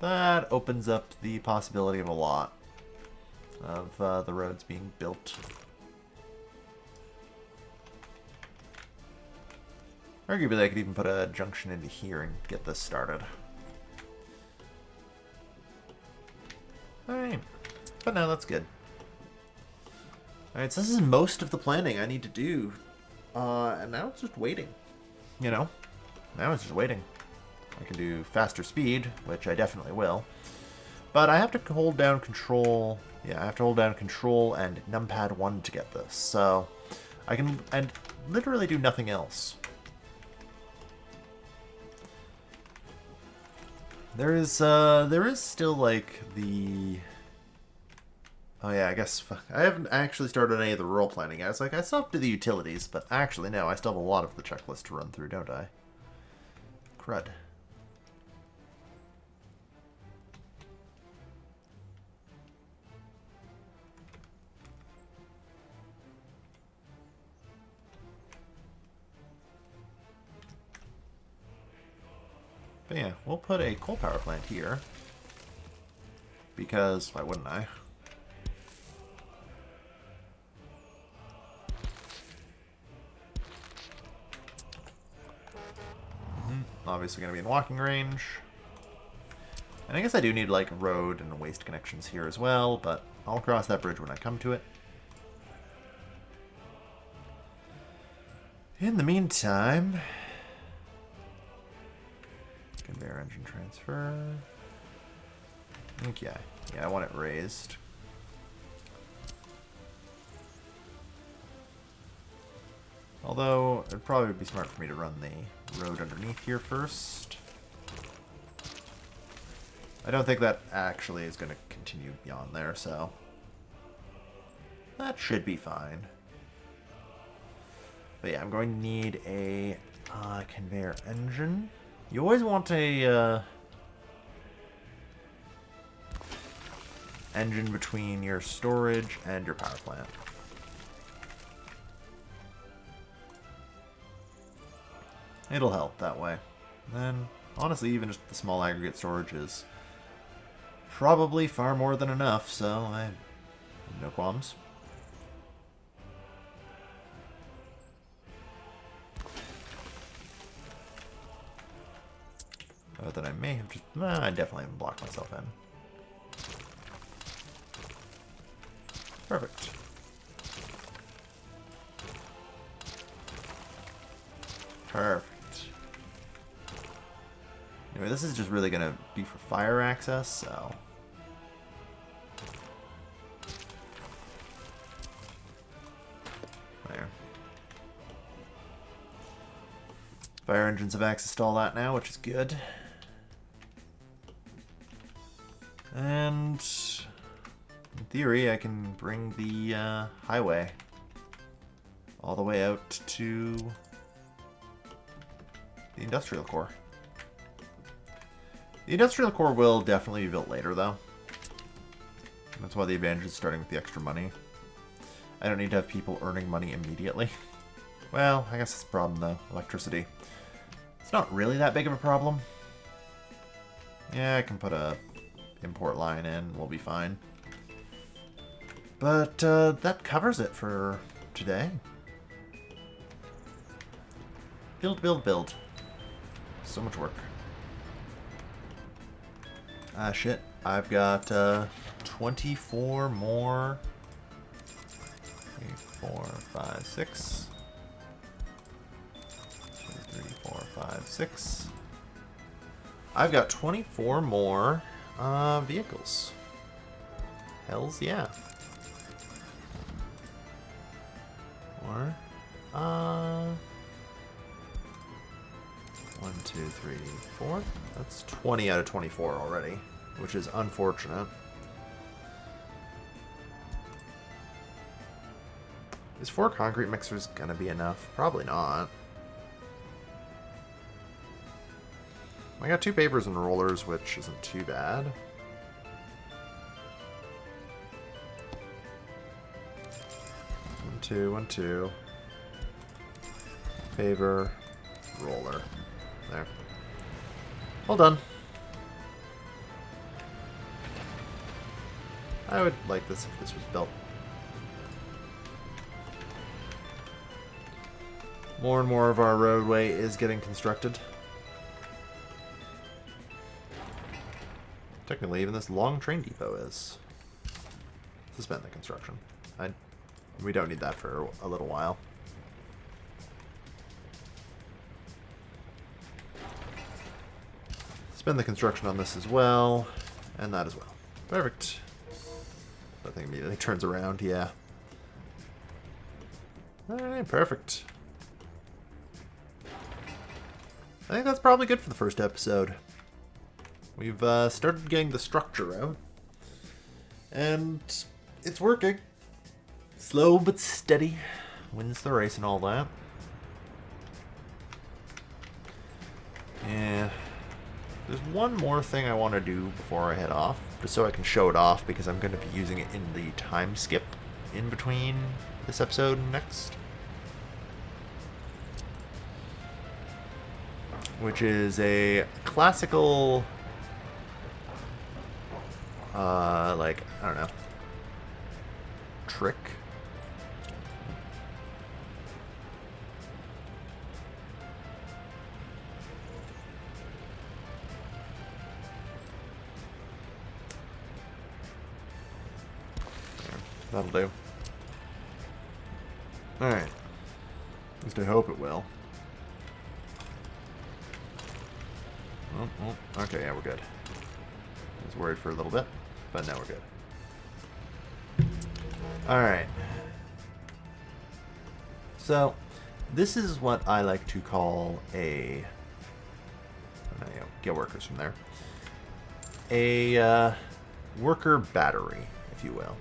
Speaker 1: That opens up the possibility of a lot of the roads being built. Arguably, I could even put a junction into here and get this started. Alright. But no, that's good. Alright, so this is most of the planning I need to do. And now it's just waiting. You know? Now it's just waiting. I can do faster speed, which I definitely will. But I have to hold down control. Yeah, I have to hold down control and numpad 1 to get this. So I can literally do nothing else. There is still like the... Oh yeah, I guess I haven't actually started any of the rural planning. I was like, I still have to do the utilities, but actually no, I still have a lot of the checklist to run through, don't I? Crud. But yeah, we'll put a coal power plant here. Because, why wouldn't I? Obviously going to be in walking range. And I guess I do need, like, road and waste connections here as well, but I'll cross that bridge when I come to it. In the meantime... Conveyor engine transfer... Okay. Yeah, I want it raised. Although, it'd probably be smart for me to run the road underneath here first. I don't think that actually is going to continue beyond there, so... that should be fine. But yeah, I'm going to need a conveyor engine. You always want a engine between your storage and your power plant. It'll help that way. And then, honestly, even just the small aggregate storage is probably far more than enough, so I have no qualms. That I may have just... I definitely haven't blocked myself in. Perfect. Perfect. Anyway, this is just really going to be for fire access, so... there. Fire engines have access to all that now, which is good. And in theory, I can bring the highway all the way out to the industrial core. The industrial core will definitely be built later, though. That's why the advantage is starting with the extra money. I don't need to have people earning money immediately. Well, I guess it's a problem, though. Electricity. It's not really that big of a problem. Yeah, I can put a import line in. We'll be fine. But that covers it for today. Build, build, build. So much work. Ah, shit. I've got 24 more. 3, 4, 5, 6. 2, 3, 4, 5, 6. I've got 24 more vehicles. Hells yeah. Or 1, 2, 3, 4. That's 20 out of 24 already, which is unfortunate. Is 4 concrete mixers gonna be enough? Probably not. I got 2 pavers and rollers, which isn't too bad. One, two. Paver, roller. There. Well done. I would like this if this was built. More and more of our roadway is getting constructed. Technically, even this long train depot is. Suspend the construction. We don't need that for a little while. Suspend the construction on this as well, and that as well. Perfect. That thing immediately turns around, yeah. Alright, perfect. I think that's probably good for the first episode. We've started getting the structure out, and it's working. Slow but steady. Wins the race and all that. Yeah. There's one more thing I want to do before I head off, just so I can show it off, because I'm going to be using it in the time skip in between this episode and next. which is a classical, like, I don't know, trick. That'll do. Alright. At least I hope it will. Oh, okay, yeah, we're good. I was worried for a little bit, but now we're good. Alright. So, this is what I like to call a... get workers from there. A worker battery, if you will.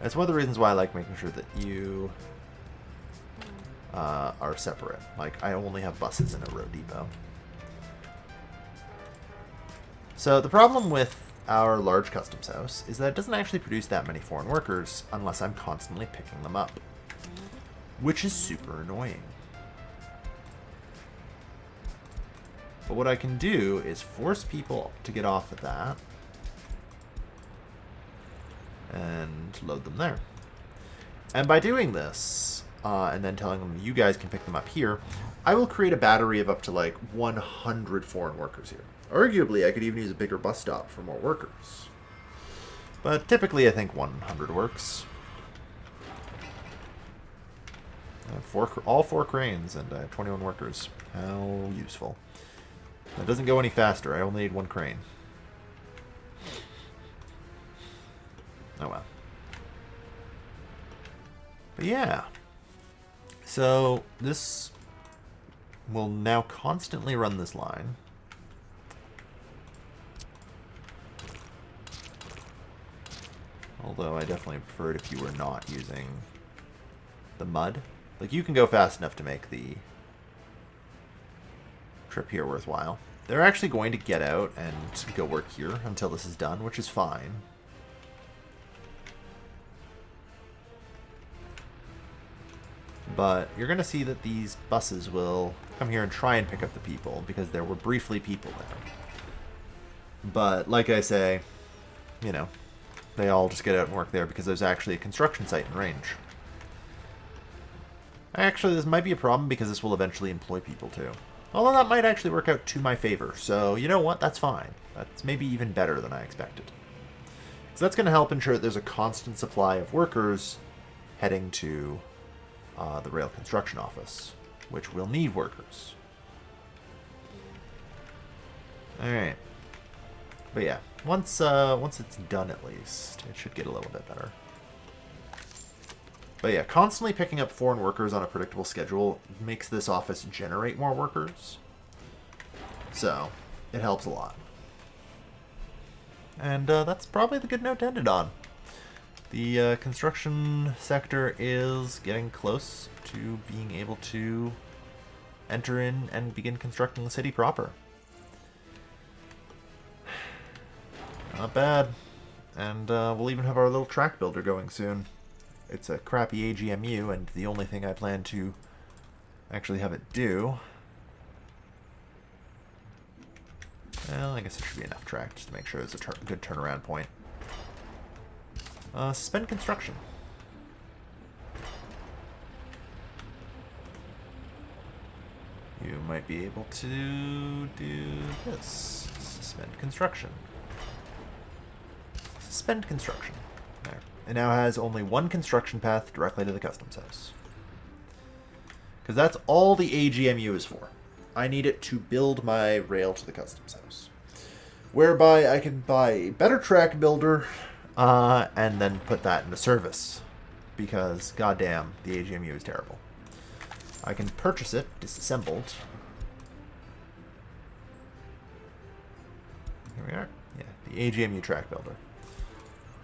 Speaker 1: That's one of the reasons why I like making sure that you are separate. Like, I only have buses in a road depot. So the problem with our large customs house is that it doesn't actually produce that many foreign workers unless I'm constantly picking them up, which is super annoying. But what I can do is force people to get off of that and load them there. And by doing this, and then telling them you guys can pick them up here, I will create a battery of up to like 100 foreign workers here. Arguably, I could even use a bigger bus stop for more workers. But typically, I think 100 works. All 4 cranes and 21 workers. How useful. That doesn't go any faster. I only need 1 crane. Oh well. But yeah. So this will now constantly run this line. Although I definitely prefer it if you were not using the mud. Like, you can go fast enough to make the trip here worthwhile. They're actually going to get out and go work here until this is done, which is fine. But you're going to see that these buses will come here and try and pick up the people, because there were briefly people there. But, like I say, you know, they all just get out and work there because there's actually a construction site in range. Actually, this might be a problem because this will eventually employ people too. Although that might actually work out to my favor. So, you know what? That's fine. That's maybe even better than I expected. So that's going to help ensure that there's a constant supply of workers heading to the rail construction office, which will need workers. Alright. But yeah, once it's done at least, it should get a little bit better. But yeah, constantly picking up foreign workers on a predictable schedule makes this office generate more workers. So, it helps a lot. And that's probably the good note to end it on. The construction sector is getting close to being able to enter in and begin constructing the city proper. Not bad. And we'll even have our little track builder going soon. It's a crappy AGMU, and the only thing I plan to actually have it do... Well, I guess it should be enough track just to make sure it's a good turnaround point. Suspend construction. You might be able to do this. Suspend construction. Suspend construction. There. It now has only one construction path directly to the customs house. Because that's all the AGMU is for. I need it to build my rail to the customs house. Whereby I can buy a better track builder and then put that into service. Because, goddamn, the AGMU is terrible. I can purchase it disassembled. Here we are. Yeah, the AGMU track builder.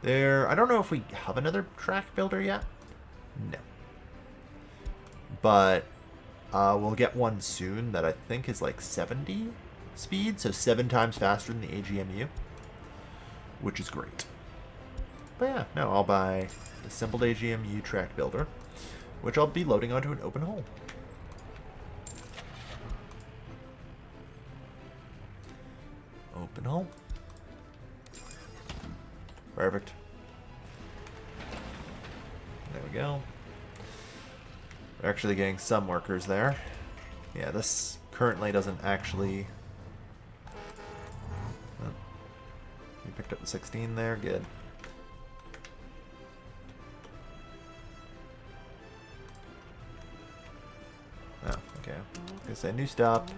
Speaker 1: I don't know if we have another track builder yet. No. But we'll get one soon that I think is like 70 speed, so 7 times faster than the AGMU, which is great. But yeah, no, I'll buy assembled AGMU track builder, which I'll be loading onto an open hole. Open hole. Perfect. There we go. We're actually getting some workers there. Yeah, this currently doesn't actually... Oh. We picked up the 16 there. Good. Oh, okay. I was gonna say new stop.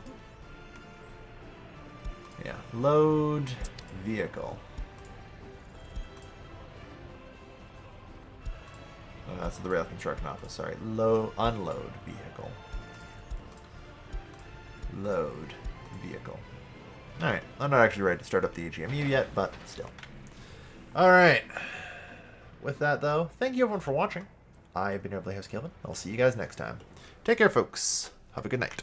Speaker 1: Yeah. Load vehicle. Oh, that's the rail construction office. Sorry. Unload vehicle. Load vehicle. Alright. I'm not actually ready to start up the AGMU yet, but still. Alright. With that, though, thank you everyone for watching. I've been your Playhouse Calvin. I'll see you guys next time. Take care, folks. Have a good night.